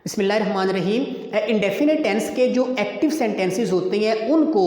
बिस्मिल्लाहिर्रहमानिर्रहीम। Indefinite tense के जो एक्टिव सेंटेंसेस होते हैं उनको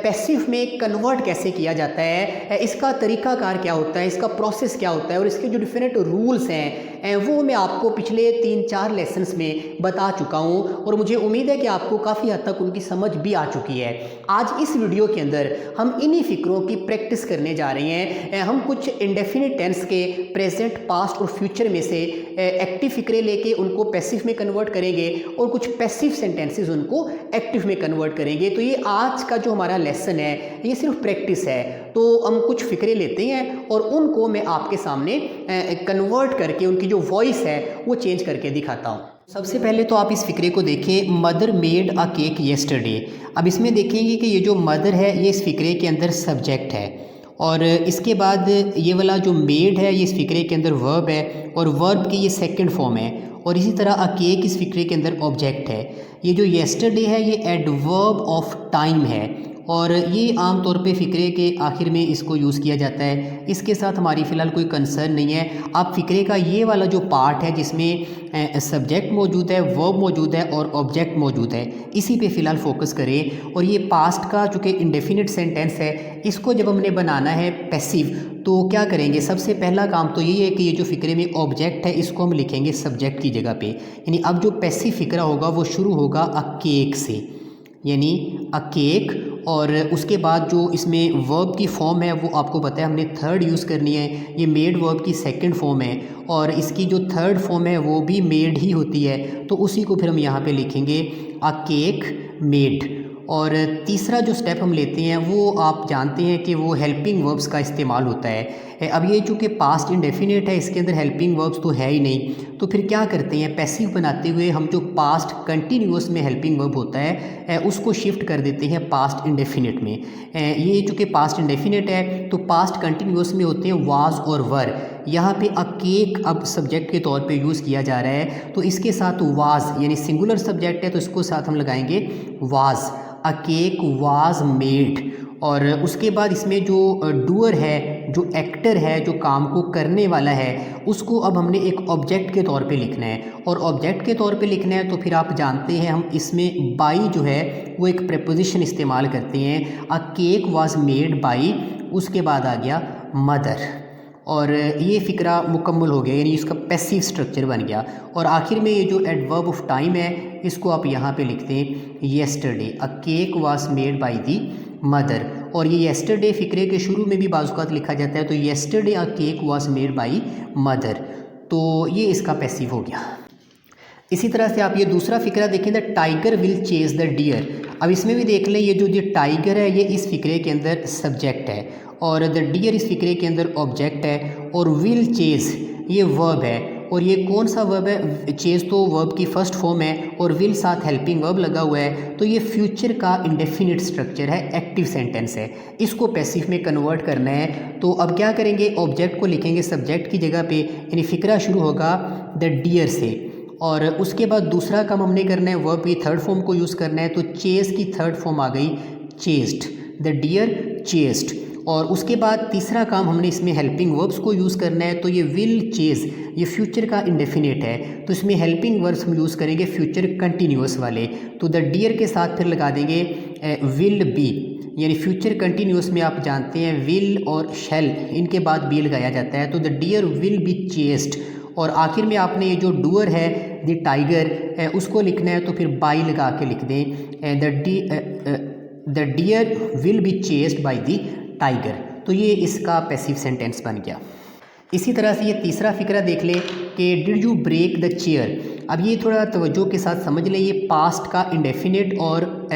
पैसिव में कन्वर्ट कैसे किया जाता है, इसका तरीकाकार क्या होता है, इसका प्रोसेस क्या होता है और इसके जो डिफरेंट रूल्स हैं वो मैं आपको पिछले 3-4 लेसन्स में बता चुका हूँ और मुझे उम्मीद है कि आपको काफ़ी हद तक उनकी समझ भी आ चुकी है। आज इस वीडियो के अंदर हम इन्हीं फ़िक्रों की प्रैक्टिस करने जा रहे हैं। हम कुछ इंडेफिनिट टेंस के प्रेजेंट, पास्ट और फ्यूचर में से एक्टिव फ़िक्रे लेके उनको पैसिव में कन्वर्ट करेंगे और कुछ पैसिव सेंटेंसेस उनको एक्टिव में कन्वर्ट करेंगे। तो ये आज का जो हमारा लेसन है ये सिर्फ प्रैक्टिस है। तो हम कुछ फ़िक्रे लेते हैं और उनको मैं आपके सामने कन्वर्ट करके उनकी जो वॉइस है वो चेंज करके दिखाता हूँ। सबसे पहले तो आप इस फ़िक्रे को देखें, mother made a cake yesterday. अब इसमें देखेंगे कि ये जो मदर है ये इस फ़िक्रे के अंदर सब्जेक्ट है और इसके बाद ये वाला जो मेड है ये इस फ़िक्रे के अंदर वर्ब है और वर्ब की ये सेकंड फॉर्म है और इसी तरह अ केक इस फ़िक्रे के अंदर ऑब्जेक्ट है। ये जो येस्टरडे है ये एडवर्ब ऑफ टाइम है और ये आम तौर पे फ़िक्रे के आखिर में इसको यूज़ किया जाता है। इसके साथ हमारी फ़िलहाल कोई कंसर्न नहीं है। आप फ़िक्रे का ये वाला जो पार्ट है जिसमें सब्जेक्ट मौजूद है, वर्ब मौजूद है और ऑब्जेक्ट मौजूद है, इसी पे फ़िलहाल फोकस करें। और ये पास्ट का चूँकि इंडेफिनिट सेंटेंस है, इसको जब हमने बनाना है पैसिव तो क्या करेंगे, सबसे पहला काम तो यही है कि ये जो फ़िक्रे में ऑब्जेक्ट है इसको हम लिखेंगे सब्जेक्ट की जगह पे। यानी अब जो पैसिव फ़िक्रा होगा वो शुरू होगा अ केक से, यानी अ केक, और उसके बाद जो इसमें वर्ब की फॉर्म है वो आपको पता है हमने थर्ड यूज़ करनी है। ये मेड वर्ब की सेकंड फॉर्म है और इसकी जो थर्ड फॉर्म है वो भी मेड ही होती है, तो उसी को फिर हम यहाँ पे लिखेंगे अ केक मेड। और तीसरा जो स्टेप हम लेते हैं वो आप जानते हैं कि वो हेल्पिंग वर्ब्स का इस्तेमाल होता है। अब ये चूँकि पास्ट इंडेफिनिट है, इसके अंदर हेल्पिंग वर्ब्स तो है ही नहीं, तो फिर क्या करते हैं, पैसिव बनाते हुए हम जो पास्ट कंटिन्यूअस में हेल्पिंग वर्ब होता है उसको शिफ्ट कर देते हैं पास्ट इंडेफिनिट में। ये चूँकि पास्ट इंडेफिनिट है तो पास्ट कंटिन्यूअस में होते हैं वाज और वर। यहाँ पे अ केक अब सब्जेक्ट के तौर पे यूज़ किया जा रहा है तो इसके साथ वाज यानी सिंगुलर सब्जेक्ट है तो इसको साथ हम लगाएंगे was, a cake was made. और उसके बाद इसमें जो डूअर है, जो एक्टर है, जो काम को करने वाला है, उसको अब हमने एक ऑब्जेक्ट के तौर पे लिखना है और ऑब्जेक्ट के तौर पे लिखना है तो फिर आप जानते हैं हम इसमें बाई जो है वो एक प्रेपोजिशन इस्तेमाल करते हैं। अ केक वाज मेड बाई, उसके बाद आ गया मदर और ये फ़िक्रा मुकम्मल हो गया, यानी इसका पैसिव स्ट्रक्चर बन गया। और आखिर में ये जो एडवर्ब ऑफ टाइम है इसको आप यहाँ पे लिखते हैं yesterday, a cake was made by the mother. और ये येस्टरडे फ़िक्रे के शुरू में भी बाज़-औक़ात लिखा जाता है तो yesterday a cake was made by mother, तो ये इसका पैसिव हो गया। इसी तरह से आप ये दूसरा फ़िक्रा देखें, the tiger will chase the deer. अब इसमें भी देख लें, ये जो टाइगर है ये इस फ़िक्रे के अंदर सब्जेक्ट है और द डियर इस फ़िक्रे के अंदर ऑब्जेक्ट है और विल चेज़ ये वर्ब है। और ये कौन सा वर्ब है, चेज़ तो वर्ब की फ़र्स्ट फॉर्म है और विल साथ हेल्पिंग वर्ब लगा हुआ है, तो ये फ्यूचर का इंडेफिनिट स्ट्रक्चर है, एक्टिव सेंटेंस है। इसको पैसिव में कन्वर्ट करना है तो अब क्या करेंगे, ऑब्जेक्ट को लिखेंगे सब्जेक्ट की जगह पे, यानी फ़िक्रा शुरू होगा द डियर से और उसके बाद दूसरा काम हमने करना है वर्ब की थर्ड फॉर्म को यूज़ करना है, तो चेज़ की थर्ड फॉर्म आ गई चेस्ड, द डियर चेस्ड। और उसके बाद तीसरा काम हमने इसमें हेल्पिंग वर्ब्स को यूज़ करना है, तो ये विल चेज़ ये फ्यूचर का इंडेफिनिट है तो इसमें हेल्पिंग वर्ब्स हम यूज़ करेंगे फ्यूचर कंटिन्यूअस वाले, तो द डियर के साथ फिर लगा देंगे विल बी, यानी फ्यूचर कंटिन्यूअस में आप जानते हैं विल और शैल इनके बाद बी लगाया जाता है, तो the deer will be chased. और आखिर में आपने ये जो डूअर है द टाइगर उसको लिखना है तो फिर बाई लगा के लिख दें the deer will be chased by the tiger, तो ये इसका पैसिव सेंटेंस बन गया। इसी तरह से ये तीसरा फ़िक्रा देख लें कि did you break the chair. अब ये थोड़ा तवज्जो के साथ समझ लें, ये पास्ट का इंडेफिनिट और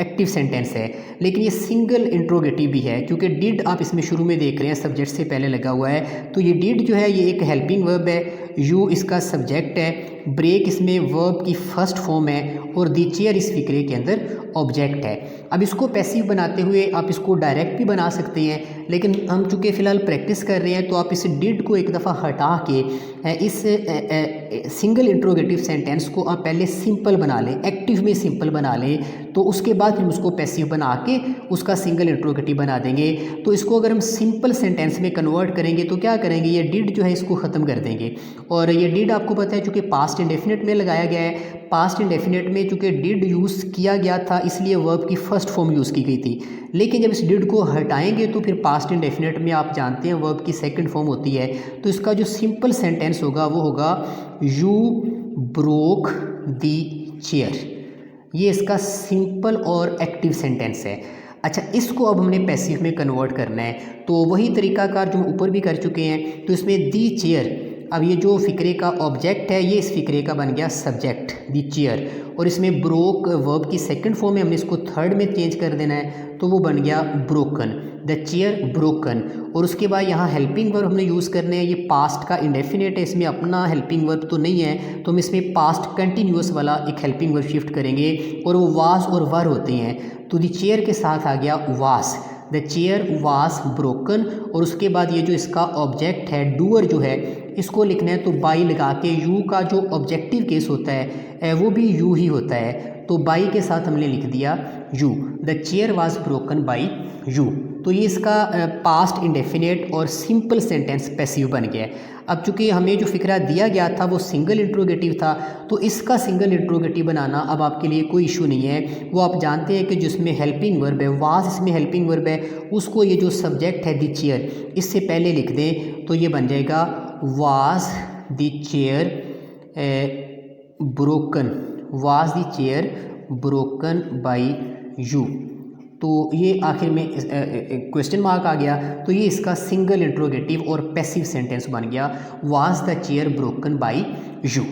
एक्टिव सेंटेंस है लेकिन ये सिंगल इंट्रोगेटिव भी है क्योंकि डिड आप इसमें शुरू में देख रहे हैं सब्जेक्ट से पहले लगा हुआ है, तो ये डिड जो है ये एक हेल्पिंग वर्ब है, यू इसका सब्जेक्ट है, ब्रेक इसमें वर्ब की फर्स्ट फॉर्म है और दी चेयर इस फ़िक्रे के अंदर ऑब्जेक्ट है। अब इसको पैसिव बनाते हुए आप इसको डायरेक्ट भी बना सकते हैं लेकिन हम चूँकि फ़िलहाल प्रैक्टिस कर रहे हैं तो आप इस डिड को एक दफ़ा हटा के इस सिंगल इंट्रोगेटिव सेंटेंस को आप पहले सिंपल बना लें, एक्टिव में सिंपल बना लें, तो उसके बाद हम उसको पैसिव बना के उसका सिंगल इंट्रोगेटिव बना देंगे। तो इसको अगर हम सिंपल सेंटेंस में कन्वर्ट करेंगे तो क्या करेंगे, ये डिड जो है इसको ख़त्म कर देंगे और ये डिड आपको पता है चूँकि पास्ट इंडेफिनिट में लगाया गया है, पास्ट इंडेफिनिट में चूँकि डिड यूज़ किया गया था इसलिए वर्ब की फर्स्ट फॉर्म यूज़ की गई थी। लेकिन जब इस डिड को हटाएंगे तो फिर पास्ट इंडेफिनिट में आप जानते हैं वर्ब की सेकंड फॉर्म होती है। तो इसका जो सिंपल सेंटेंस होगा वो होगा यू ब्रोक द चेयर। ये इसका सिंपल और एक्टिव सेंटेंस है। अच्छा, इसको अब हमने पैसिव में कन्वर्ट करना है, तो वही तरीकाकार जो हम ऊपर भी कर चुके हैं। तो इसमें दी चेयर, अब ये जो फ़िक्रे का ऑब्जेक्ट है ये इस फ़िक्रे का बन गया सब्जेक्ट दी चेयर, और इसमें ब्रोक वर्ब की सेकंड फॉर्म है, हमने इसको थर्ड में चेंज कर देना है तो वो बन गया ब्रोकन, द चेयर ब्रोकन। और उसके बाद यहाँ हेल्पिंग वर्ब हमने यूज़ करने हैं, ये पास्ट का इंडेफिनेट है, इसमें अपना हेल्पिंग वर्ब तो नहीं है तो हम इसमें पास्ट कंटिन्यूस वाला एक हेल्पिंग वर्ब शिफ्ट करेंगे और वो वाज और वर होते हैं। तो द चेयर के साथ आ गया was, the chair was broken. और उसके बाद ये जो इसका ऑब्जेक्ट है डूअर जो है इसको लिखना है तो बाई लगा के, यू का जो ऑब्जेक्टिव केस होता है वो भी यू ही होता है, तो बाई के साथ हमने लिख दिया you, the chair was broken by you. तो ये इसका पास्ट इंडेफिनेट और सिंपल सेंटेंस पैसिव बन गया है। अब चूंकि हमें जो फिक्रा दिया गया था वो सिंगल इंट्रोगेटिव था, तो इसका सिंगल इंट्रोगेटिव बनाना अब आपके लिए कोई इशू नहीं है। वो आप जानते हैं कि जिसमें हेल्पिंग वर्ब है, वाज इसमें हेल्पिंग वर्ब है, उसको ये जो सब्जेक्ट है द चेयर इससे पहले लिख दें तो ये बन जाएगा was the chair broken, was the chair broken by you. तो ये आखिर में क्वेश्चन मार्क आ गया, तो ये इसका सिंगल इंट्रोगेटिव और पैसिव सेंटेंस बन गया, was the chair broken by you.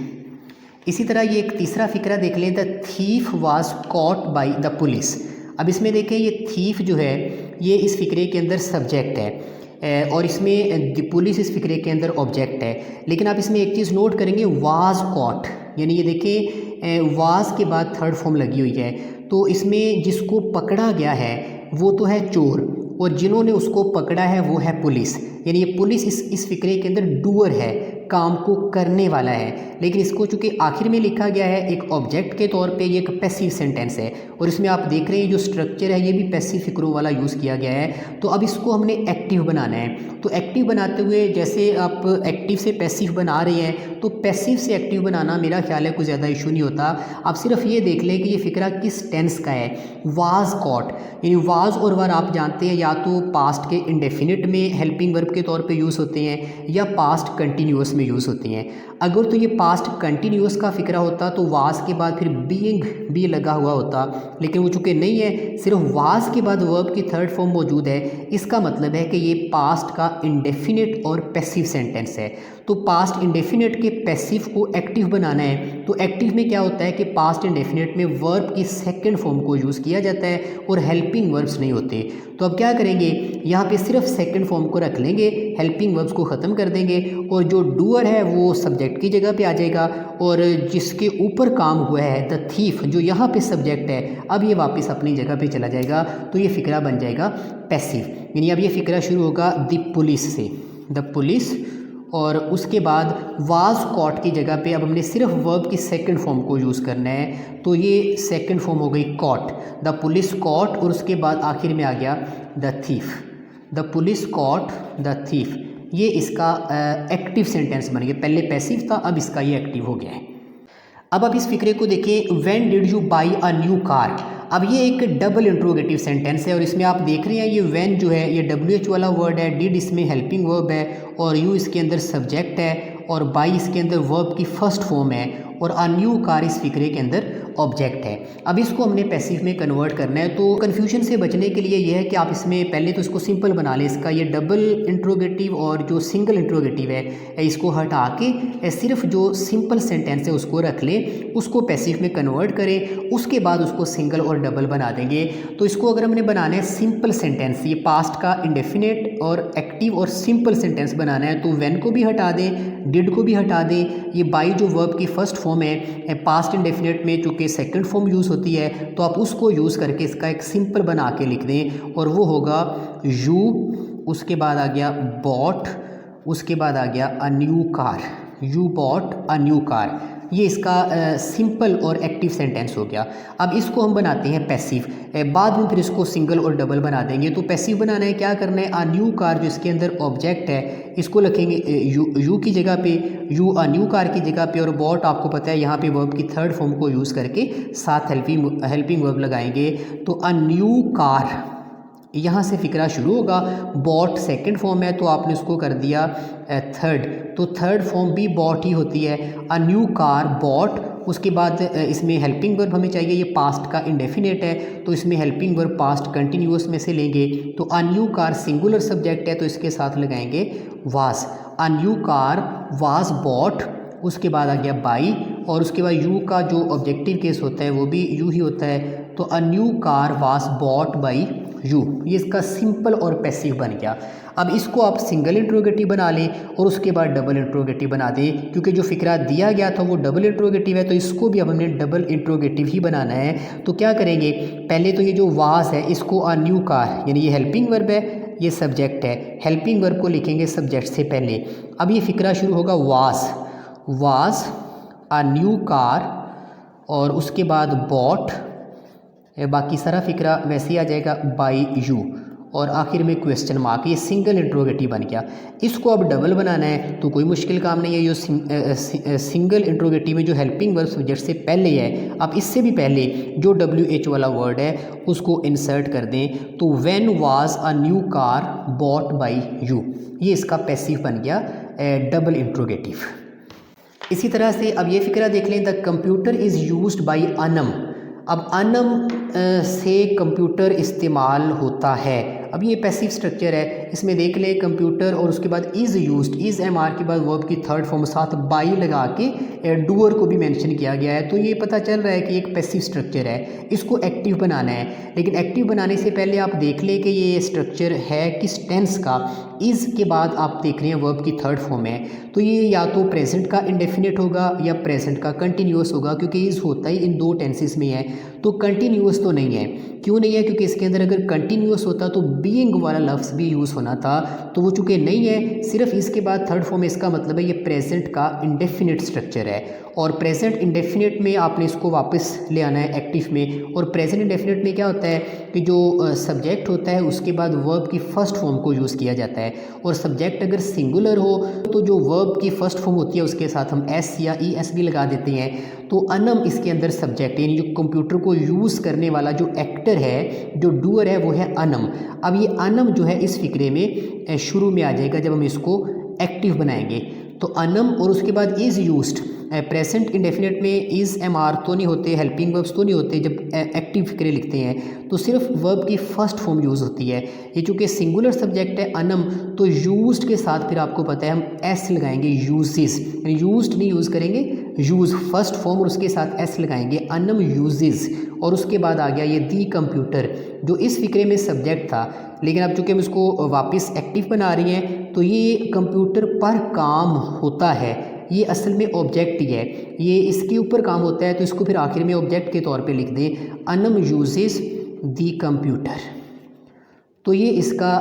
इसी तरह ये एक तीसरा फिक्रा देख लें, the thief was caught by the police. अब इसमें देखें ये थीफ जो है ये इस फिक्रे के अंदर सब्जेक्ट है और इसमें द पुलिस इस फिक्रे के अंदर ऑब्जेक्ट है। लेकिन आप इसमें एक चीज़ नोट करेंगे, वाज कॉट, यानी ये देखें वाज के बाद थर्ड फॉर्म लगी हुई है, तो इसमें जिसको पकड़ा गया है वो तो है चोर और जिन्होंने उसको पकड़ा है वो है पुलिस, यानी ये पुलिस इस फिक्रे के अंदर डूअर है, काम को करने वाला है। लेकिन इसको चूँकि आखिर में लिखा गया है एक ऑब्जेक्ट के तौर पे, ये एक पैसिव सेंटेंस है और इसमें आप देख रहे हैं जो स्ट्रक्चर है ये भी पैसिव फिक्रों वाला यूज़ किया गया है। तो अब इसको हमने एक्टिव बनाना है, तो एक्टिव बनाते हुए जैसे आप एक्टिव से पैसिव बना रहे हैं तो पैसिव से एक्टिव बनाना मेरा ख्याल है कोई ज़्यादा इशू नहीं होता। आप सिर्फ ये देख लें कि ये फिक्रा किस टेंस का है, वाज कॉट, यानी वाज और वर आप जानते हैं या तो पास्ट के इंडेफिनिट में हेल्पिंग वर्ब के तौर पे यूज़ होते हैं या पास्ट कंटिन्यूअस में यूज़ होती हैं। अगर तो ये पास्ट कंटिन्यूअस का फिक्रा होता तो वाज के बाद फिर बीइंग भी लगा हुआ होता, लेकिन वो चूँकि नहीं है, सिर्फ वाज के बाद वर्ब की थर्ड फॉर्म मौजूद है। इसका मतलब है कि ये पास्ट का इंडेफिनिट और पैसिव सेंटेंस है। तो पास्ट इंडेफिनिट के पैसिव को एक्टिव बनाना है, तो एक्टिव में क्या होता है कि पास्ट इंडेफिनिट में वर्ब की सेकंड फॉर्म को यूज़ किया जाता है और हेल्पिंग वर्ब्स नहीं होते। तो अब क्या करेंगे, यहाँ पे सिर्फ सेकंड फॉर्म को रख लेंगे, हेल्पिंग वर्ब्स को ख़त्म कर देंगे और जो डूअर है वो सब्जेक्ट की जगह पे आ जाएगा और जिसके ऊपर काम हुआ है द थीफ जो यहाँ पे सब्जेक्ट है अब ये वापस अपनी जगह पे चला जाएगा। तो ये फिक्रा बन जाएगा पैसिव, यानी अब ये फिक्रा शुरू होगा द पुलिस से, द पुलिस, और उसके बाद वाज कॉट की जगह पे अब हमने सिर्फ वर्ब की सेकंड फॉर्म को यूज़ करना है, तो ये सेकंड फॉर्म हो गई कॉट, द पुलिस कॉट, और उसके बाद आखिर में आ गया the thief, the police caught the thief. ये इसका एक्टिव सेंटेंस बन गया, पहले पैसिव था अब इसका ये एक्टिव हो गया है। अब आप इस फिक्रे को देखिए, when did you by a new car. अब ये एक डबल इंट्रोगेटिव सेंटेंस है और इसमें आप देख रहे हैं ये व्हेन जो है ये WH वाला वर्ड है, डिड इसमें हेल्पिंग वर्ब है और यू इसके अंदर सब्जेक्ट है और बाई इसके अंदर वर्ब की फर्स्ट फॉर्म है और अ न्यू कार इस फिक्रे के अंदर ऑब्जेक्ट है। अब इसको हमने पैसिव में कन्वर्ट करना है, तो कन्फ्यूजन से बचने के लिए यह है कि आप इसमें पहले तो इसको सिंपल बना लें, इसका ये डबल इंट्रोगेटिव और जो सिंगल इंट्रोगेटिव है इसको हटा के सिर्फ जो सिंपल सेंटेंस है उसको रख लें, उसको पैसिव में कन्वर्ट करें, उसके बाद उसको सिंगल और डबल बना देंगे। तो इसको अगर हमने बनाना है सिंपल सेंटेंस, ये पास्ट का इंडेफिनेट और एक्टिव और सिंपल सेंटेंस बनाना है, तो व्हेन को भी हटा दें, डिड को भी हटा दें, ये बाई जो वर्ब की फर्स्ट फॉर्म है पास्ट इंडेफिनेट में चूँकि सेकंड फॉर्म यूज़ होती है तो आप उसको यूज़ करके इसका एक सिंपल बना के लिख दें और वो होगा यू, उसके बाद आ गया बॉट, उसके बाद आ गया अ new car, you bought a new car, ये इसका सिंपल और एक्टिव सेंटेंस हो गया। अब इसको हम बनाते हैं पैसिव, बाद में फिर इसको सिंगल और डबल बना देंगे। तो पैसिव बनाना है, क्या करना है, अ न्यू कार जो इसके अंदर ऑब्जेक्ट है इसको लिखेंगे यू की जगह पे, यू अ न्यू कार की जगह पे, और बॉट आपको पता है यहाँ पे वर्ब की थर्ड फॉर्म को यूज़ करके साथ हेल्पिंग वर्ब लगाएंगे। तो अ न्यू कार, यहाँ से फिक्रा शुरू होगा। बॉट सेकंड फॉर्म है तो आपने उसको कर दिया थर्ड, तो थर्ड फॉर्म भी बॉट ही होती है। अ न्यू कार बॉट, उसके बाद इसमें हेल्पिंग वर्ब हमें चाहिए, ये पास्ट का इंडेफिनेट है तो इसमें हेल्पिंग वर्ब पास्ट कंटिन्यूअस में से लेंगे। तो a new car singular subject है तो इसके साथ लगाएंगे was. A new car was bought, उसके बाद आ गया बाई, और उसके बाद यू का जो ऑब्जेक्टिव केस होता है वो भी यू ही होता है। तो a new car was bot by you, ये इसका सिंपल और पैसिव बन गया। अब इसको आप सिंगल इंट्रोगेटिव बना लें और उसके बाद डबल इंट्रोगेटिव बना दें, क्योंकि जो फिक्रा दिया गया था वो डबल इंट्रोगेटिव है तो इसको भी अब हमने डबल इंट्रोगेटिव ही बनाना है। तो क्या करेंगे, पहले तो ये जो वाज है इसको अ न्यू कार, यानी ये हेल्पिंग वर्ब है, ये सब्जेक्ट है, हेल्पिंग वर्ब को लिखेंगे सब्जेक्ट से पहले। अब ये फिक्रा शुरू होगा वाज अ न्यू कार, और उसके बाद बॉट, बाकी सारा फिक्रा वैसे ही आ जाएगा बाई यू, और आखिर में क्वेश्चन मार्क, ये सिंगल इंट्रोगेटिव बन गया। इसको अब डबल बनाना है तो कोई मुश्किल काम नहीं है। ये सिंगल इंट्रोगेटिव में जो हेल्पिंग वर्ब सब्जेक्ट से पहले है, अब इससे भी पहले जो WH वाला वर्ड है उसको इंसर्ट कर दें। तो when was a new car bot by you, ये इसका पैसिव बन गया डबल इंट्रोगेटिव। इसी तरह से अब ये फिक्रा देख लें, the computer is used by Anam. अब अनम से कंप्यूटर इस्तेमाल होता है। अब ये पैसिव स्ट्रक्चर है, इसमें देख ले कंप्यूटर और उसके बाद इज़ यूज्ड, इज़ MR के बाद वर्ब की थर्ड फॉर्म साथ बाई लगा के डूअर को भी मेंशन किया गया है। तो ये पता चल रहा है कि एक पैसिव स्ट्रक्चर है, इसको एक्टिव बनाना है। लेकिन एक्टिव बनाने से पहले आप देख ले कि ये स्ट्रक्चर है किस टेंस का। इज़ के बाद आप देख रहे हैं वर्ब की थर्ड फॉर्म है, तो ये या तो प्रेजेंट का इंडेफिनिट होगा या प्रेजेंट का कंटिन्यूअस होगा, क्योंकि इज़ होता ही इन दो टेंसेस में है। तो कंटिन्यूअस तो नहीं है, क्यों नहीं है, क्योंकि इसके अंदर अगर कंटिन्यूअस होता तो बीइंग वाला लफ्ज़ भी यूज़ होना था, तो वो चूँकि नहीं है, सिर्फ इसके बाद थर्ड फॉर्म, इसका मतलब है ये प्रेजेंट का इंडेफिनिट स्ट्रक्चर है। और प्रेजेंट इंडेफिनिट में आपने इसको वापस ले आना है एक्टिव में। और प्रेजेंट इंडेफिनिट में क्या होता है कि जो सब्जेक्ट होता है उसके बाद वर्ब की फर्स्ट फॉर्म को यूज़ किया जाता है, और सब्जेक्ट अगर सिंगुलर हो तो जो वर्ब की फर्स्ट फॉर्म होती है उसके साथ हम एस या ES भी लगा देते हैं। तो अनम इसके अंदर सब्जेक्ट, यानी जो कंप्यूटर को यूज़ करने वाला जो एक्टर है, जो डूअर है, वो है अनम। अब ये अनम जो है इस फिक्रे में शुरू में आ जाएगा जब हम इसको एक्टिव बनाएंगे। तो अनम और उसके बाद इज़ यूज्ड, प्रेजेंट इंडेफिनिट में इज़ MR तो नहीं होते, हेल्पिंग वर्ब्स तो नहीं होते जब एक्टिव फिक्रे लिखते हैं, तो सिर्फ वर्ब की फर्स्ट फॉर्म यूज़ होती है। ये चूँकि सिंगुलर सब्जेक्ट है अनम, तो यूज्ड के साथ फिर आपको पता है हम S लगाएंगे, यूजेस, यूज्ड नहीं यूज़ करेंगे, यूज़ फर्स्ट फॉर्म और उसके साथ S लगाएंगे, अनम यूजेस। और उसके बाद आ गया ये दी कंप्यूटर, जो इस फिक्रे में सब्जेक्ट था, लेकिन अब चूँकि हम इसको वापस एक्टिव बना रही हैं तो ये कंप्यूटर पर काम होता है, ये असल में ऑब्जेक्ट ही है, ये इसके ऊपर काम होता है, तो इसको फिर आखिर में ऑब्जेक्ट के तौर पे लिख दें, अनम यूजेस दी कंप्यूटर। तो ये इसका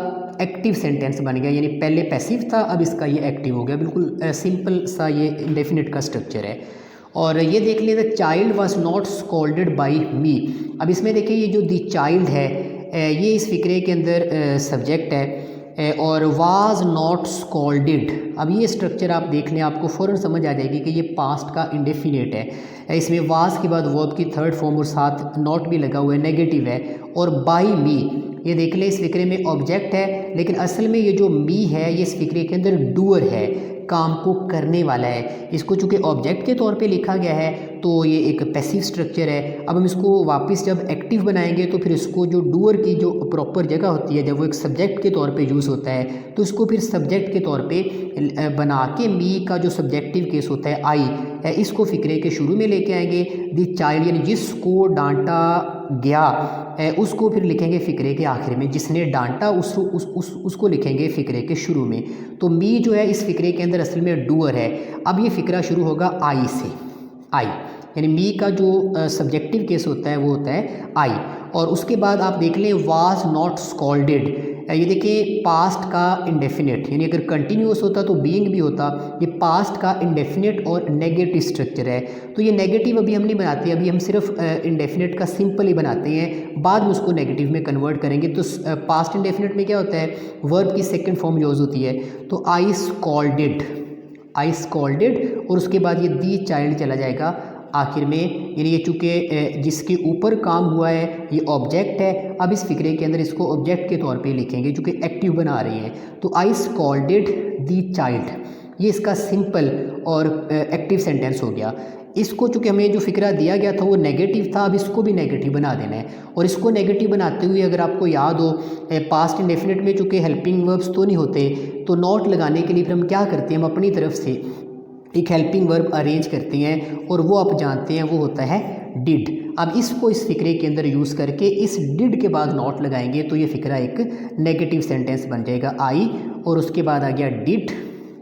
एक्टिव सेंटेंस बन गया, यानी पहले पैसिव था अब इसका ये एक्टिव हो गया। बिल्कुल सिंपल सा ये इंडेफिनिट का स्ट्रक्चर है। और ये देख लें, the child was not scolded by me. अब इसमें देखिए ये जो दी चाइल्ड है ये इस फिक्रे के अंदर सब्जेक्ट है, और वाज नॉट स्कॉल्डेड। अब ये स्ट्रक्चर आप देख लें, आपको फ़ौरन समझ आ जाएगी कि ये पास्ट का इंडेफिनेट है। इसमें वाज के बाद वर्ब की थर्ड फॉर्म और साथ नॉट भी लगा हुआ है, नेगेटिव है। और बाई मी, ये देख लें इस फिक्रे में ऑब्जेक्ट है, लेकिन असल में ये जो मी है ये इस फिक्रे के अंदर डूअर है, काम को करने वाला है। इसको चूँकि ऑब्जेक्ट के तौर पे लिखा गया है तो ये एक पैसिव स्ट्रक्चर है। अब हम इसको वापस जब एक्टिव बनाएंगे तो फिर इसको जो डूअर की जो प्रॉपर जगह होती है, जब वो एक सब्जेक्ट के तौर पे यूज़ होता है, तो इसको फिर सब्जेक्ट के तौर पे बना के मी का जो सब्जेक्टिव केस होता है आई, इसको फिक्रे के शुरू में लेके आएंगे। दी चाइल्ड यानी जिसको डांटा गया, उसको फिर लिखेंगे फ़िक्रे के आखिर में, जिसने डांटा उसको लिखेंगे फ़िक्रे के शुरू में। तो मी जो है इस फ़िक्रे के अंदर असल में डूअर है। अब ये फ़िक्रा शुरू होगा आई से, आई, यानी मी का जो सब्जेक्टिव केस होता है वो होता है आई। और उसके बाद आप देख लें वाज नॉट स्कॉल्डेड, ये देखिए पास्ट का इंडेफिनेट, यानी अगर कंटिन्यूस होता तो बीइंग भी होता, ये पास्ट का इंडेफिनेट और नेगेटिव स्ट्रक्चर है। तो ये नेगेटिव अभी हम नहीं बनाते, अभी हम सिर्फ इंडेफिनेट का सिंपल ही बनाते हैं, बाद में उसको नेगेटिव में कन्वर्ट करेंगे। तो पास्ट इंडेफिनेट में क्या होता है, वर्ब की सेकंड फॉर्म यूज़ होती है। तो आई स्कॉल्डेड, आई स्कॉल्डेड, और उसके बाद ये दी चाइल्ड चला जाएगा आखिर में, यानी ये चूँकि जिसके ऊपर काम हुआ है ये ऑब्जेक्ट है, अब इस फिक्रे के अंदर इसको ऑब्जेक्ट के तौर पे लिखेंगे चूँकि एक्टिव बना रहे हैं। तो आई स्कॉल्डेड दी चाइल्ड, ये इसका सिंपल और एक्टिव सेंटेंस हो गया। इसको चूँकि हमें जो फिक्रा दिया गया था वो नेगेटिव था, अब इसको भी नेगेटिव बना देना है। और इसको नेगेटिव बनाते हुए अगर आपको याद हो पास्ट इंडेफिनिट में चूँकि हेल्पिंग वर्ब्स तो नहीं होते, तो नॉट लगाने के लिए फिर हम क्या करते हैं, हम अपनी तरफ से एक हेल्पिंग वर्ब अरेंज करते हैं, और वो आप जानते हैं वो होता है डिड। अब इसको इस फिक्रे के अंदर यूज़ करके इस डिड के बाद नॉट लगाएंगे तो ये फिक्रा एक नेगेटिव सेंटेंस बन जाएगा आई, और उसके बाद आ गया डिड,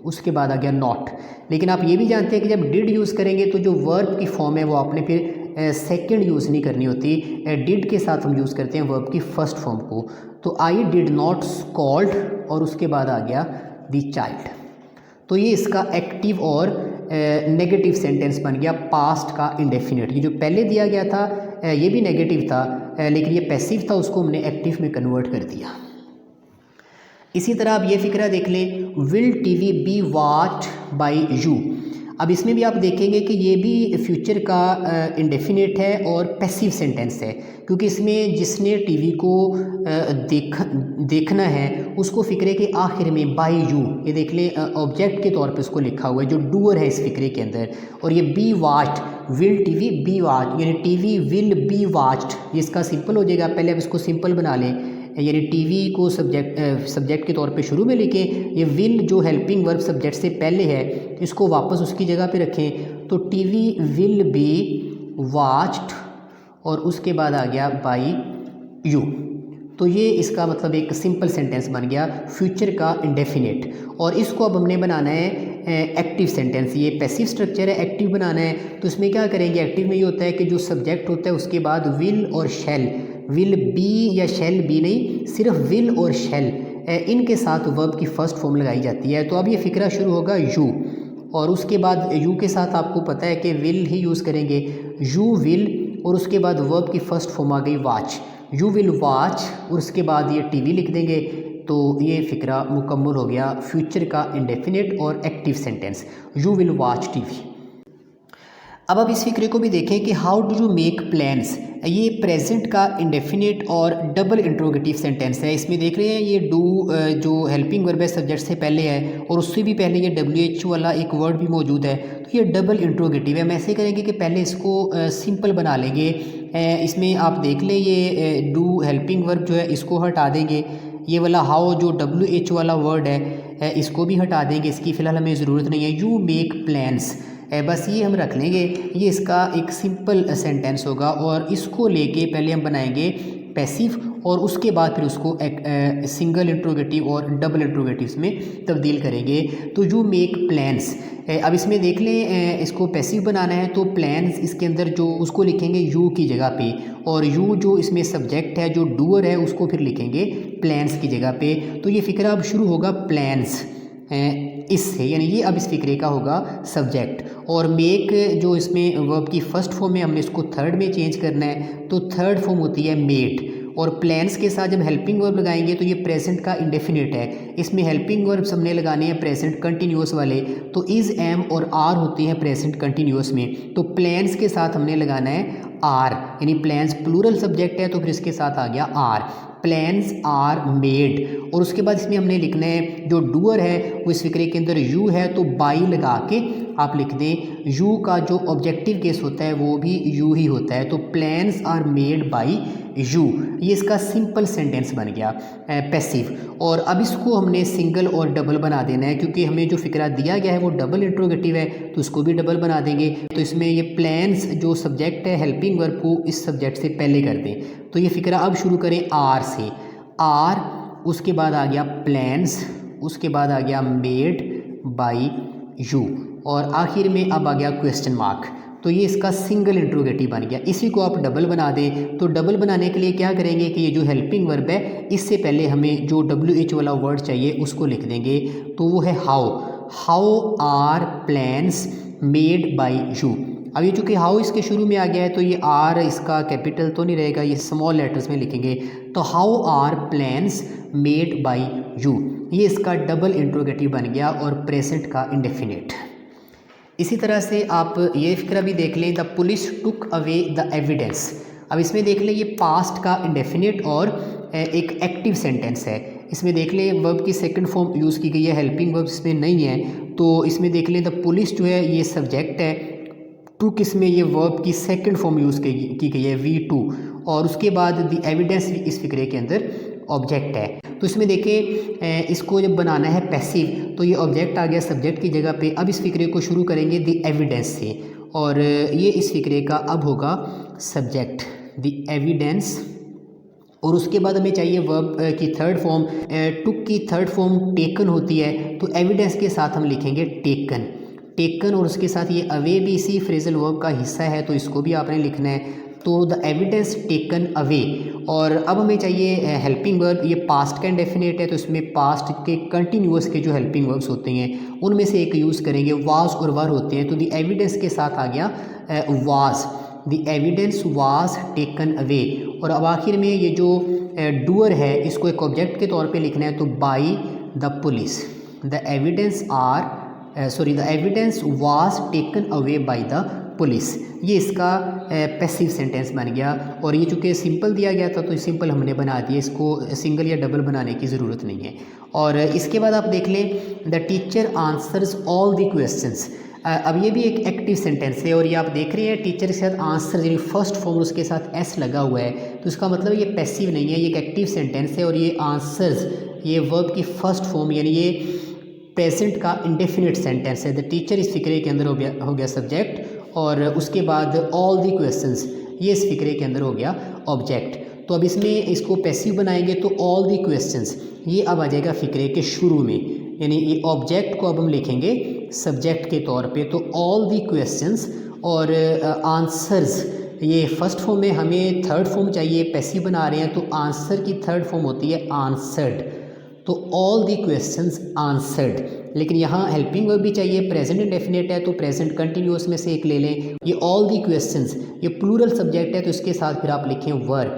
उसके बाद आ गया नॉट। लेकिन आप ये भी जानते हैं कि जब डिड यूज़ करेंगे तो जो वर्ब की फॉर्म है वो आपने फिर सेकंड यूज़ नहीं करनी होती, डिड के साथ हम यूज़ करते हैं वर्ब की फर्स्ट फॉर्म को। तो आई डिड नॉट स्कॉल्ड, और उसके बाद आ गया द चाइल्ड। तो ये इसका एक्टिव और नेगेटिव सेंटेंस बन गया पास्ट का इंडेफिनिट। ये जो पहले दिया गया था ये भी नेगेटिव था, लेकिन ये पैसिव था, उसको हमने एक्टिव में कन्वर्ट कर दिया। इसी तरह आप ये फिक्रा देख लें, will TV be watched by you. अब इसमें भी आप देखेंगे कि ये भी फ्यूचर का इंडेफिनेट है और पैसिव सेंटेंस है, क्योंकि इसमें जिसने टीवी को देखना है उसको फिक्रे के आखिर में बाय यू, ये देख लें ऑब्जेक्ट के तौर पे उसको लिखा हुआ है जो डूअर है इस फिक्रे के अंदर। और ये be watched, will TV be watched, यानी टीवी विल बी वॉच्ड, ये इसका सिंपल हो जाएगा। पहले आप इसको सिंपल बना लें, यानी टीवी को सब्जेक्ट के तौर पे शुरू में लिखें, ये विल जो हेल्पिंग वर्ब सब्जेक्ट से पहले है इसको वापस उसकी जगह पे रखें। तो टीवी विल बी वॉच्ड, और उसके बाद आ गया बाय यू। तो ये इसका मतलब एक सिंपल सेंटेंस बन गया फ्यूचर का इंडेफिनेट। और इसको अब हमने बनाना है एक्टिव सेंटेंस, ये पैसिव स्ट्रक्चर है, एक्टिव बनाना है। तो इसमें क्या करेंगे, एक्टिव में ये होता है कि जो सब्जेक्ट होता है उसके बाद विल और शैल, विल बी या शैल बी नहीं, सिर्फ विल और शैल इनके साथ वर्ब की फर्स्ट फॉर्म लगाई जाती है। तो अब ये फिक्रा शुरू होगा यू, और उसके बाद यू के साथ आपको पता है कि विल ही यूज़ करेंगे, यू विल, और उसके बाद वर्ब की फर्स्ट फॉर्म आ गई वॉच, यू विल वॉच, और उसके बाद ये टीवी लिख देंगे। तो ये फिक्रा मुकम्मल हो गया फ्यूचर का इंडेफिनेट और active sentence, you will watch TV. अब आप इस फिक्रे को भी देखें कि how do you make plans, ये प्रेजेंट का इंडेफिनेट और डबल इंट्रोगेटिव सेंटेंस है। इसमें देख रहे हैं ये डू जो हेल्पिंग वर्ब है सब्जेक्ट से पहले है, और उससे भी पहले ये WH वाला एक वर्ड भी मौजूद है। तो ये डबल इंट्रोगेटिव है। हम ऐसे करेंगे कि पहले इसको सिंपल बना लेंगे। इसमें आप देख लें ये डू हेल्पिंग वर्ब जो है इसको हटा देंगे, ये वाला हाउ जो WH वाला वर्ड है इसको भी हटा देंगे, इसकी फ़िलहाल हमें ज़रूरत नहीं है। यू मेक प्लान्स, बस ये हम रख लेंगे, ये इसका एक सिंपल सेंटेंस होगा। और इसको लेके पहले हम बनाएंगे पैसिव, और उसके बाद फिर उसको एक सिंगल इंट्रोगेटिव और डबल इंट्रोगेटिव्स में तब्दील करेंगे। तो यू मेक प्लान्स, अब इसमें देख लें इसको पैसिव बनाना है तो प्लान्स इसके अंदर जो उसको लिखेंगे यू की जगह पे, और यू जो इसमें सब्जेक्ट है जो डूअर है उसको फिर लिखेंगे प्लान्स की जगह पे। तो ये फिक्रा अब शुरू होगा प्लान्स इससे, यानी ये अब इस फिक्रे का होगा सब्जेक्ट। और मेक जो इसमें वर्ब की फर्स्ट फॉर्म है हमने इसको थर्ड में चेंज करना है, तो थर्ड फॉर्म होती है मेड। और प्लान्स के साथ जब हेल्पिंग वर्ब लगाएंगे तो ये प्रेजेंट का इंडेफिनिट है, इसमें हेल्पिंग वर्ब्स हमने लगाने हैं प्रेजेंट कंटिन्यूअस वाले। तो इज़, एम और आर होते हैं प्रेजेंट कंटिन्यूअस में। तो प्लान्स के साथ हमने लगाना है आर, यानी प्लान्स प्लूरल सब्जेक्ट है तो फिर इसके साथ आ गया आर, प्लान्स आर मेड। और उसके बाद इसमें हमने लिखना है जो डूअर है वो इस फिक्रे के अंदर यू है, तो बाई लगा के आप लिख दें। यू का जो ऑब्जेक्टिव केस होता है वो भी यू ही होता है, तो plans are made by you, ये इसका सिंपल सेंटेंस बन गया पैसिव। और अब इसको हमने सिंगल और डबल बना देना है, क्योंकि हमें जो फिक्रा दिया गया है वो डबल इंट्रोगेटिव है तो उसको भी डबल बना देंगे। तो इसमें ये प्लान्स जो सब्जेक्ट है हेल्पिंग वर्ब को इस सब्जेक्ट से पहले कर दें। तो ये फिक्रा अब शुरू करें आर से, आर, उसके बाद आ गया प्लान्स, उसके बाद आ गया मेड बाई यू, और आखिर में अब आ गया क्वेश्चन मार्क। तो ये इसका सिंगल इंट्रोगेटिव बन गया। इसी को आप डबल बना दें, तो डबल बनाने के लिए क्या करेंगे कि ये जो हेल्पिंग वर्ब है इससे पहले हमें जो WH वाला वर्ड चाहिए उसको लिख देंगे, तो वो है how are plans made by you. अब ये चूँकि हाउ इसके शुरू में आ गया है तो ये आर इसका कैपिटल तो नहीं रहेगा, ये स्मॉल लेटर्स में लिखेंगे, तो how are plans made by you, ये इसका डबल इंट्रोगेटिव बन गया और प्रेजेंट का इंडेफिनिट। इसी तरह से आप ये फिक्रा भी देख लें, the police took away the evidence. अब इसमें देख लें ये पास्ट का इंडेफिनिट और एक एक्टिव सेंटेंस है। इसमें देख लें वर्ब की सेकंड फॉर्म यूज़ की गई है, हेल्पिंग वर्ब इसमें नहीं है, तो इसमें देख लें द पुलिस जो है ये सब्जेक्ट है, टुक इसमें ये वर्ब की सेकंड फॉर्म यूज़ की गई है V2, और उसके बाद द एविडेंस इस फिक्रे के अंदर ऑब्जेक्ट है। तो इसमें देखें इसको जब बनाना है पैसिव तो ये ऑब्जेक्ट आ गया सब्जेक्ट की जगह पे। अब इस फिक्रे को शुरू करेंगे द एविडेंस से, और ये इस फिक्रे का अब होगा सब्जेक्ट द एविडेंस, और उसके बाद हमें चाहिए वर्ब की थर्ड फॉर्म। टुक की थर्ड फॉर्म टेकन होती है, तो एविडेंस के साथ हम लिखेंगे टेकन, और उसके साथ ये अवे भी इसी फ्रेजल वर्ब का हिस्सा है, तो इसको भी आपने लिखना है, तो द एविडेंस टेकन अवे। और अब हमें चाहिए हेल्पिंग वर्ब, ये पास्ट का इंडेफिनिट है, तो इसमें पास्ट के कंटिन्यूअस के जो हेल्पिंग वर्ब्स होते हैं उनमें से एक यूज़ करेंगे, वाज और वर होते हैं, तो द एविडेंस के साथ आ गया was, the evidence was taken away. और अब आखिर में ये जो डूअर है इसको एक ऑब्जेक्ट के तौर पे लिखना है, तो by the police, the evidence the evidence was taken away by the police, ये इसका पैसिव सेंटेंस बन गया। और ये चूँकि सिंपल दिया गया था तो सिंपल हमने बना दिया, इसको सिंगल या डबल बनाने की ज़रूरत नहीं है। और इसके बाद आप देख लें the teacher answers all the questions. अब ये भी एक एक्टिव सेंटेंस है, और ये आप देख रहे हैं टीचर के साथ आंसर यानी फर्स्ट फॉर्म उसके साथ एस लगा हुआ है, तो इसका मतलब ये पैसिव नहीं है, ये एक एक्टिव सेंटेंस है। और ये आंसर्स ये वर्ब की फर्स्ट फॉर्म यानी ये प्रेजेंट का इंडेफिनिट सेंटेंस है। द टीचर इस फिक्रे के अंदर हो गया सब्जेक्ट, और उसके बाद ऑल द क्वेश्चंस ये इस फिक्रे के अंदर हो गया ऑब्जेक्ट। तो अब इसमें इसको पैसिव बनाएंगे तो ऑल द क्वेश्चंस ये अब आ जाएगा फिक्रे के शुरू में, यानी ये ऑब्जेक्ट को अब हम लिखेंगे सब्जेक्ट के तौर पे, तो ऑल द क्वेश्चंस। और आंसर्स ये फर्स्ट फॉर्म में, हमें थर्ड फॉर्म चाहिए, पैसिव बना रहे हैं, तो आंसर की थर्ड फॉर्म होती है आंसर्ड, तो ऑल द क्वेश्चंस आंसर्ड। लेकिन यहाँ हेल्पिंग वर्ब भी चाहिए, प्रेजेंट इंडेफिनिट है तो प्रेजेंट कंटिन्यूअस में से एक ले लें। ये ऑल द क्वेश्चंस ये प्लूरल सब्जेक्ट है, तो इसके साथ फिर आप लिखें were,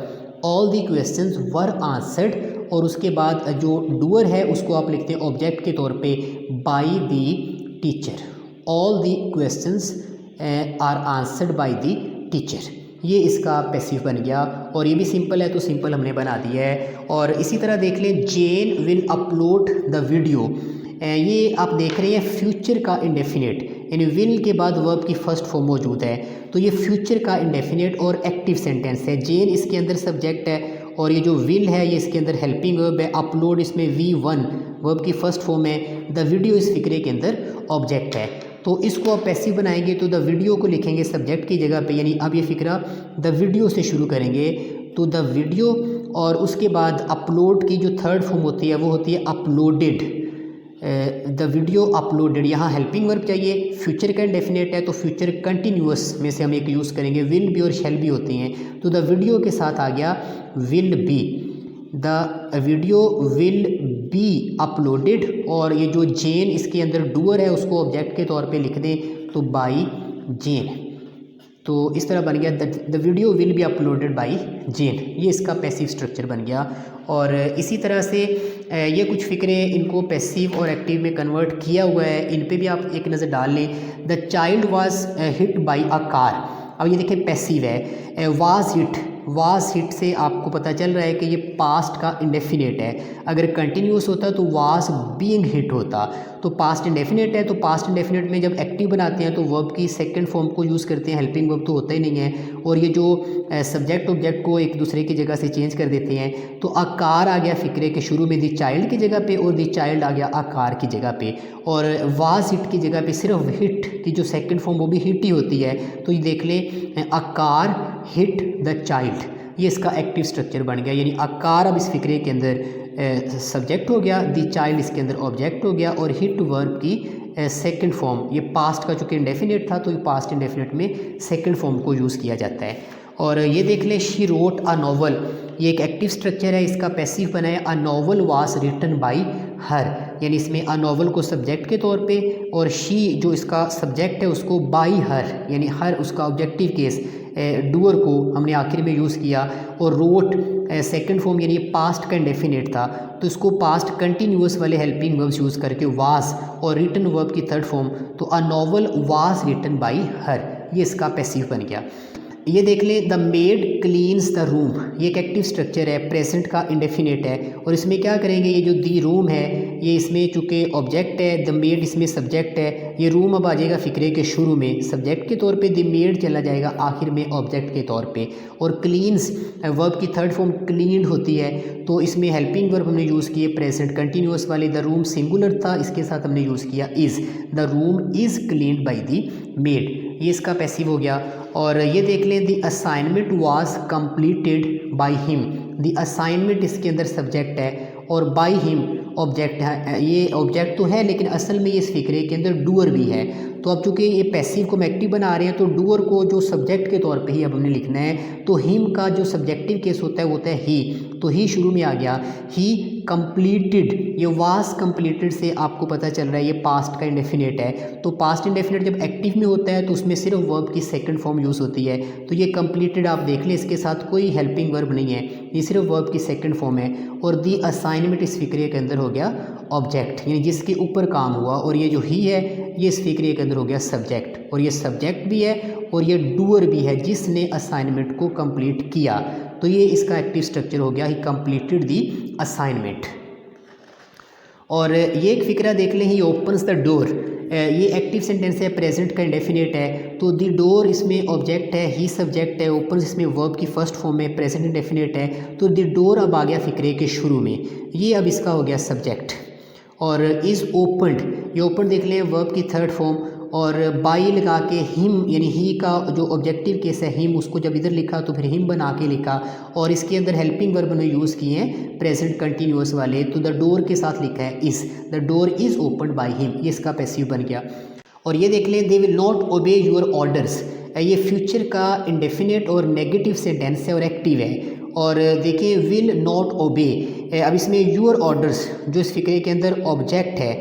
all the questions were answered. और उसके बाद जो डूअर है उसको आप लिखते हैं ऑब्जेक्ट के तौर पे by the teacher, all the questions are answered by the teacher, ये इसका पैसिव बन गया। और ये भी सिंपल है तो सिंपल हमने बना दिया है। और इसी तरह देख लें जेन विल अपलोड द वीडियो, ये आप देख रहे हैं फ्यूचर का इंडेफिनिट, यानी विल के बाद वर्ब की फर्स्ट फॉर्म मौजूद है, तो ये फ्यूचर का इंडेफिनिट और एक्टिव सेंटेंस है। जेन इसके अंदर सब्जेक्ट है, और ये जो विल है ये इसके अंदर हेल्पिंग वर्ब है। अपलोड इसमें V1 वर्ब की फर्स्ट फॉर्म है। द वीडियो इस फिक्रे के अंदर ऑब्जेक्ट है, तो इसको आप पैसिव बनाएंगे तो द वीडियो को लिखेंगे सब्जेक्ट की जगह पे, यानी अब ये फिक्रा द वीडियो से शुरू करेंगे, तो द वीडियो। और उसके बाद अपलोड की जो थर्ड फॉर्म होती है वो होती है अपलोडेड, द वीडियो अपलोडेड। यहाँ हेल्पिंग वर्ब चाहिए, फ्यूचर का इंडेफिनिट है तो फ्यूचर कंटिन्यूअस में से हम एक यूज़ करेंगे, विल बी और शैल बी होती हैं, तो द वीडियो के साथ आ गया will be, the video will be uploaded. और ये जो जेन इसके अंदर डूअर है उसको ऑब्जेक्ट के तौर पे लिख दें, तो बाई जेन, तो इस तरह बन गया the video will be uploaded by Jane, ये इसका पैसिव स्ट्रक्चर बन गया। और इसी तरह से ये कुछ फिक्रे इनको पैसिव और एक्टिव में कन्वर्ट किया हुआ है, इन पे भी आप एक नज़र डाल लें। The child was hit by a car, अब ये देखें पैसिव है। वाज हिट से आपको पता चल रहा है कि ये पास्ट का इंडेफिनेट है, अगर कंटिन्यूस होता तो वाज बीइंग हिट होता, तो पास्ट इंडेफिनेट है, तो पास्ट इंडेफिनेट में जब एक्टिव बनाते हैं तो वर्ब की सेकंड फॉर्म को यूज़ करते हैं, हेल्पिंग वर्ब तो होता ही नहीं है। और ये जो सब्जेक्ट ऑब्जेक्ट को एक दूसरे की जगह से चेंज कर देते हैं, तो अकार आ गया फिक्रे के शुरू में द चाइल्ड की जगह पे, और द चाइल्ड आ गया अकार की जगह पे, और वाज हिट की जगह पे सिर्फ हिट की जो सेकंड फॉर्म वो भी हिट ही होती है, तो ये देख लें अकार हिट द चाइल्ड, ये इसका एक्टिव स्ट्रक्चर बन गया, यानी अकार अब इस फिक्रे के अंदर सब्जेक्ट हो गया, द चाइल्ड इसके अंदर ऑब्जेक्ट हो गया, और हिट वर्ब की सेकंड फॉर्म, ये पास्ट का चूँकि इंडेफिनिट था तो ये पास्ट इंडेफिनिट में सेकंड फॉर्म को यूज़ किया जाता है। और ये देख लें, शी रोट अ नॉवल, ये एक एक्टिव स्ट्रक्चर है, इसका पैसिव बना है a novel was written by her, यानी इसमें अ नॉवल को सब्जेक्ट के तौर पे और शी जो इसका सब्जेक्ट है उसको बाय हर, यानी हर उसका ऑब्जेक्टिव केस डूअर को हमने आखिर में यूज़ किया। और रोट सेकंड फॉर्म यानी पास्ट का इंडेफिनिट था तो इसको पास्ट कंटिन्यूअस वाले हेल्पिंग वर्ब्स यूज़ करके वाज, और रिटन वर्ब की थर्ड फॉर्म तो a novel was written by her, ये इसका पैसिव बन गया। ये देख लें, the maid cleans the room, ये एक एक्टिव स्ट्रक्चर है, प्रेजेंट का इंडेफिनिट है और इसमें क्या करेंगे, ये जो दी रूम है ये इसमें चूँकि ऑब्जेक्ट है, द मेड इसमें सब्जेक्ट है, ये रूम अब आ जाएगा फ़िक्रे के शुरू में सब्जेक्ट के तौर पे, द मेड चला जाएगा आखिर में ऑब्जेक्ट के तौर पे। और क्लीन्स वर्ब की थर्ड फॉर्म क्लीन्ड होती है तो इसमें हेल्पिंग वर्ब हमने यूज़ किए प्रेजेंट कंटिन्यूअस वाले, द रूम सिंगुलर था इसके साथ हमने यूज़ किया is, the room is cleaned by the made, ये इसका पैसिव हो गया। और ये देख लें, the assignment was completed by him, the assignment इसके अंदर सब्जेक्ट है और बाय हिम ऑब्जेक्ट है, ये ऑब्जेक्ट तो है लेकिन असल में ये इस फिक्रे के अंदर डूअर भी है। तो अब चूँकि ये पैसिव को हम एक्टिव बना रहे हैं तो डूअर को जो सब्जेक्ट के तौर पे ही अब हमने लिखना है, तो हिम का जो सब्जेक्टिव केस होता है वो होता है ही, तो ही शुरू में आ गया, ही कंप्लीटेड, ये वाज कंप्लीटेड से आपको पता चल रहा है ये पास्ट का इंडेफिनिट है, तो पास्ट इंडेफिनिट जब एक्टिव में होता है तो उसमें सिर्फ वर्ब की सेकंड फॉर्म यूज़ होती है, तो ये कंप्लीटेड आप देख लें इसके साथ कोई हेल्पिंग वर्ब नहीं है, ये सिर्फ वर्ब की सेकंड फॉर्म है। और दी असाइनमेंट इस फिक्रे के अंदर हो गया ऑब्जेक्ट, यानी जिसके ऊपर काम हुआ, और ये जो ही है ये इस फिक्रे के अंदर हो गया सब्जेक्ट, और ये सब्जेक्ट भी है और ये डूअर भी है जिसने असाइनमेंट को कंप्लीट किया, तो ये इसका एक्टिव स्ट्रक्चर हो गया, ही कंप्लीटेड दी असाइनमेंट। और ये एक फिक्रा देख लें, ही ओपन्स द डोर, ये एक्टिव सेंटेंस है, प्रेजेंट का इंडेफिनिट है, तो दी डोर इसमें ऑब्जेक्ट है, ही सब्जेक्ट है, ओपन्स इसमें वर्ब की फर्स्ट फॉर्म में, प्रेजेंट इंडेफिनिट है, तो दी डोर अब आ गया फिक्रे के शुरू में, ये अब इसका हो गया सब्जेक्ट। और इज़ ओपन्ड, ये ओपन देख लें वर्ब की थर्ड फॉर्म, और बाई लगा के हिम, यानी ही का जो ऑब्जेक्टिव केस है हिम, उसको जब इधर लिखा तो फिर हिम बना के लिखा, और इसके अंदर हेल्पिंग वर्ब ने यूज़ किए हैं प्रेजेंट कंटिन्यूअस वाले, तो द डोर के साथ लिखा है is, the door is opened by him, ये इसका पैसिव बन गया। और ये देख लें, they will not obey your orders, ये फ्यूचर का इंडेफिनिट और नेगेटिव सेंटेंस है और एक्टिव है। और देखिए विल नॉट ओबे, अब इसमें योर ऑर्डर्स जो इस फिक्रे के अंदर ऑब्जेक्ट है,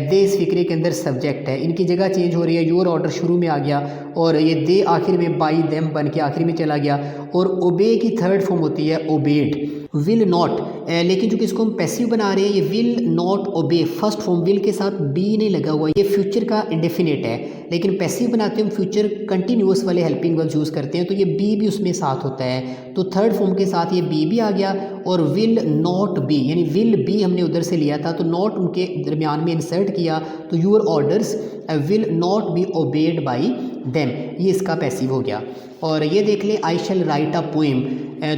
दे इस फिक्रे के अंदर सब्जेक्ट है, इनकी जगह चेंज हो रही है, योर ऑर्डर शुरू में आ गया और ये दे आखिर में बाई देम बन के आखिर में चला गया, और ओबे की थर्ड फॉर्म होती है ओबेड। विल नॉट, लेकिन चूंकि इसको हम पैसिव बना रहे हैं, ये will not obey first form will के साथ बी नहीं लगा हुआ, ये फ्यूचर का इंडेफिनिट है, लेकिन पैसिव बनाते हैं हम फ्यूचर कंटिन्यूअस वाले हेल्पिंग वर्ब्स यूज़ करते हैं, तो ये बी भी उसमें साथ होता है, तो थर्ड फॉर्म के साथ ये बी भी आ गया। और विल नॉट बी, यानी विल बी हमने उधर से लिया था तो नॉट उनके दरमियान में इंसर्ट किया, तो your orders will not be obeyed by them, ये इसका पैसिव हो गया। और ये देख ले, I shall write a poem,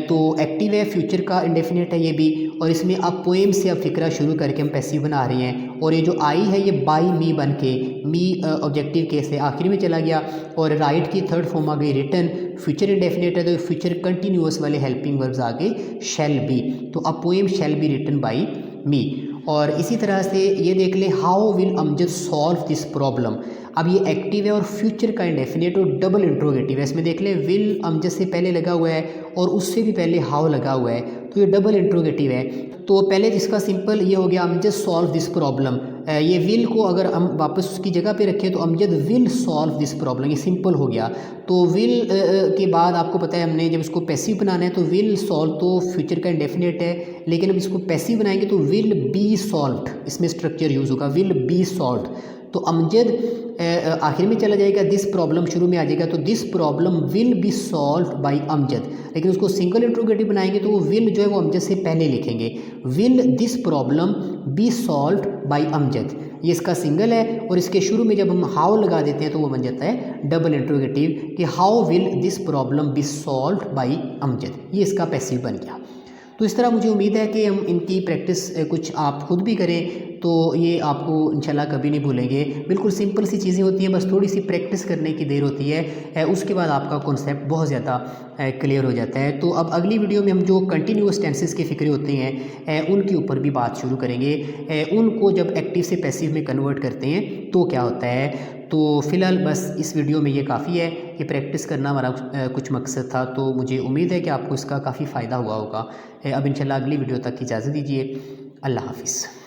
तो एक्टिव है, फ्यूचर का इंडेफिनिट है ये भी, और इसमें अब पोएम से अब फिक्रा शुरू करके हम पैसिव बना रहे हैं, और ये जो आई है ये बाई मी बन के, मी ऑब्जेक्टिव केस है आखिर में चला गया, और राइट की थर्ड फॉर्म आ गई रिटन, फ्यूचर इंडेफिनिट है तो फ्यूचर कंटिन्यूअस वाले हेल्पिंग वर्ब्स आ गए शैल बी, तो a poem shall be written by me. और इसी तरह से ये देख ले, how will Amjad solve this problem, अब ये एक्टिव है और फ्यूचर का इंडेफिनिट और डबल इंट्रोगेटिव है, इसमें देख ले विल अमजद से पहले लगा हुआ है और उससे भी पहले हाउ लगा हुआ है, तो ये डबल इंट्रोगेटिव है। तो पहले जिसका सिंपल ये हो गया, अमजद सॉल्व दिस प्रॉब्लम, ये विल को अगर हम वापस उसकी जगह पे रखें तो Amjad will solve this problem, ये सिंपल हो गया। तो विल के बाद आपको पता है हमने जब इसको पैसिव बनाना है तो विल सॉल्व तो फ्यूचर का इंडेफिनिट है, लेकिन अब इसको पैसिव बनाएंगे तो विल बी सॉल्व्ड, इसमें स्ट्रक्चर यूज़ होगा विल बी सॉल्व्ड, तो अमजद आखिर में चला जाएगा, दिस प्रॉब्लम शुरू में आ जाएगा, तो this problem will be solved by Amjad, लेकिन उसको सिंगल इंट्रोगेटिव बनाएंगे तो वो विल जो है वो अमजद से पहले लिखेंगे, will this problem be solved by Amjad, ये इसका सिंगल है, और इसके शुरू में जब हम हाउ लगा देते हैं तो वो बन जाता है डबल इंट्रोगेटिव कि how will this problem be solved by Amjad, ये इसका पैसिव बन गया। तो इस तरह मुझे उम्मीद है कि हम इनकी प्रैक्टिस कुछ आप खुद भी करें तो ये आपको इंशाल्लाह कभी नहीं भूलेंगे। बिल्कुल सिंपल सी चीज़ें होती हैं, बस थोड़ी सी प्रैक्टिस करने की देर होती है, उसके बाद आपका कॉन्सेप्ट बहुत ज़्यादा क्लियर हो जाता है। तो अब अगली वीडियो में हम जो कंटिन्यूस टेंसेस के फ़िक्रे होते हैं उनके ऊपर भी बात शुरू करेंगे। उनको जब एक्टिव से पैसिव में कन्वर्ट करते हैं तो क्या होता है। तो फ़िलहाल बस इस वीडियो में ये काफ़ी है, ये प्रैक्टिस करना हमारा कुछ मकसद था। तो मुझे उम्मीद है कि आपको इसका काफ़ी फ़ायदा हुआ होगा। अब इंशाल्लाह अगली वीडियो तक इजाज़त दीजिए। अल्लाह हाफ़िज़।